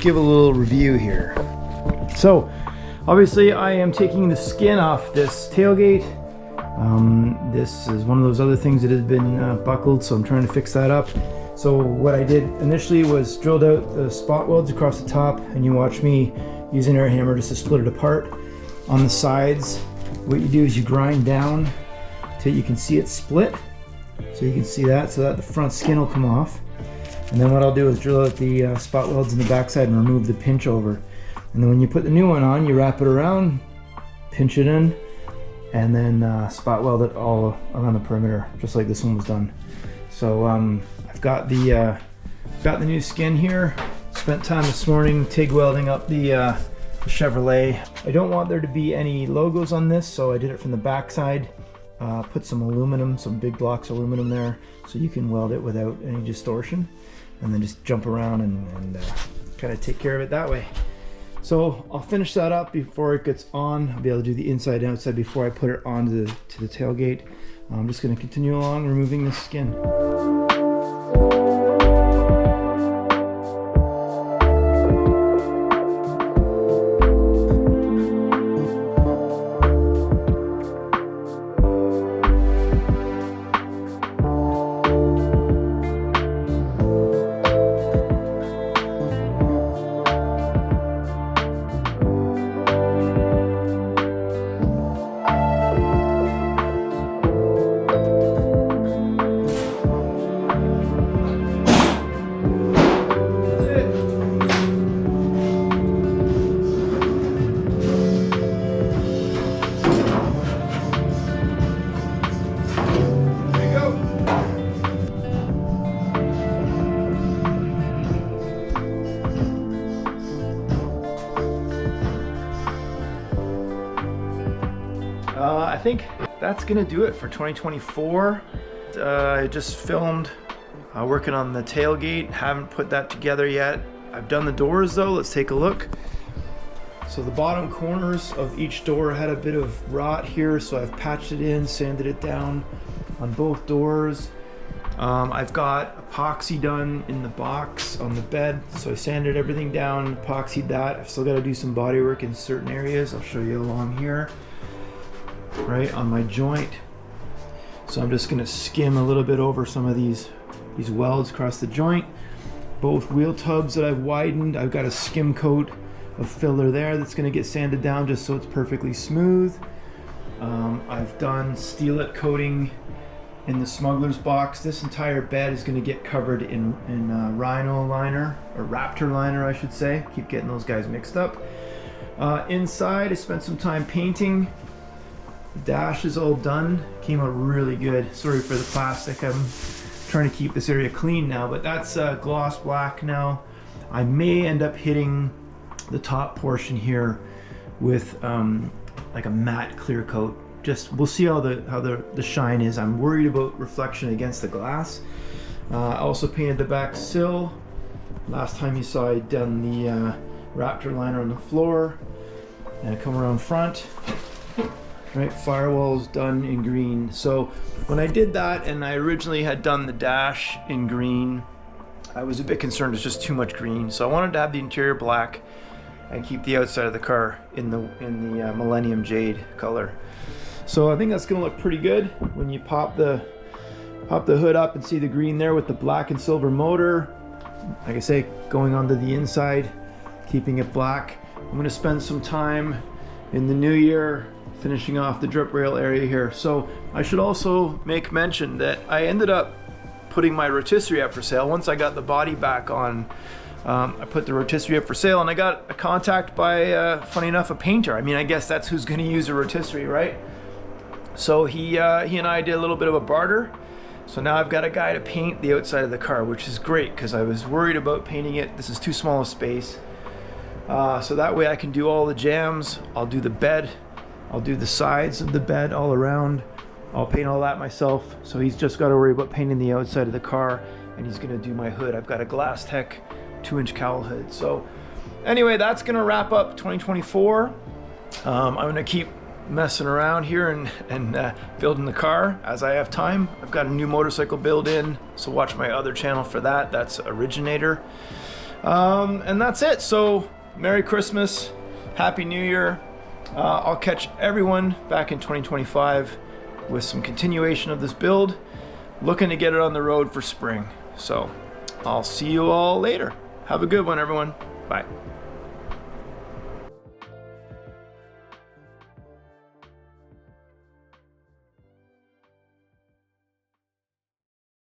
Give a little review here. So obviously I am taking the skin off this tailgate. This is one of those other things that has been buckled, so I'm trying to fix that up. So what I did initially was drilled out the spot welds across the top, and you watch me use an air hammer just to split it apart. On the sides, what you do is you grind down till you can see it split, so you can see that, so that the front skin will come off. And then what I'll do is drill out the spot welds in the backside and remove the pinch over. And then when you put the new one on, you wrap it around, pinch it in, and then spot weld it all around the perimeter, just like this one was done. So I've got the new skin here. Spent time this morning TIG welding up the Chevrolet. I don't want there to be any logos on this, so I did it from the backside. Put some aluminum, some big blocks of aluminum there, so you can weld it without any distortion, and then just jump around and kind of take care of it that way. So I'll finish that up before it gets on. I'll be able to do the inside and outside before I put it onto the tailgate. I'm just going to continue along removing the skin. I think that's gonna do it for 2024. I just filmed working on the tailgate. Haven't put that together yet. I've done the doors though. Let's take a look. So the bottom corners of each door had a bit of rot here, so I've patched it in, sanded it down on both doors. I've got epoxy done in the box on the bed, so I sanded everything down, epoxied that. I've still got to do some body work in certain areas. I'll show you along here, right on my joint. So I'm just going to skim a little bit over some of these welds across the joint. Both wheel tubs that I've widened, I've got a skim coat of filler there that's going to get sanded down just so it's perfectly smooth. I've done steelite coating in the smuggler's box. This entire bed is going to get covered in Rhino liner, or Raptor liner I should say. Keep getting those guys mixed up. Inside I spent some time painting. The dash is all done, came out really good. Sorry for the plastic, I'm trying to keep this area clean now, but that's gloss black now. I may end up hitting the top portion here with like a matte clear coat. Just we'll see how the shine is. I'm worried about reflection against the glass. I also painted the back sill. Last time you saw I'd done the Raptor liner on the floor, and I come around front. Right, firewall's done in green. So when I did that, and I originally had done the dash in green, I was a bit concerned it's just too much green. So I wanted to have the interior black and keep the outside of the car in the Millennium Jade color. So I think that's gonna look pretty good when you pop the hood up and see the green there with the black and silver motor. Like I say, going onto the inside, keeping it black. I'm gonna spend some time in the new year finishing off the drip rail area here. So I should also make mention that I ended up putting my rotisserie up for sale once I got the body back on I put the rotisserie up for sale, and I got a contact by, funny enough, a painter. I mean, I guess that's who's going to use a rotisserie, right? So he and I did a little bit of a barter. So now I've got a guy to paint the outside of the car, which is great because I was worried about painting it. This is too small a space. So that way I can do all the jams. I'll do the bed. I'll do the sides of the bed all around. I'll paint all that myself. So he's just got to worry about painting the outside of the car, and he's going to do my hood. I've got a Glass Tech 2-inch cowl hood. So anyway, that's going to wrap up 2024. I'm going to keep messing around here and building the car as I have time. I've got a new motorcycle build in, so watch my other channel for that. That's Originator. And that's it. So Merry Christmas, Happy New Year. I'll catch everyone back in 2025 with some continuation of this build, looking to get it on the road for spring. So I'll see you all later. Have a good one, everyone. Bye.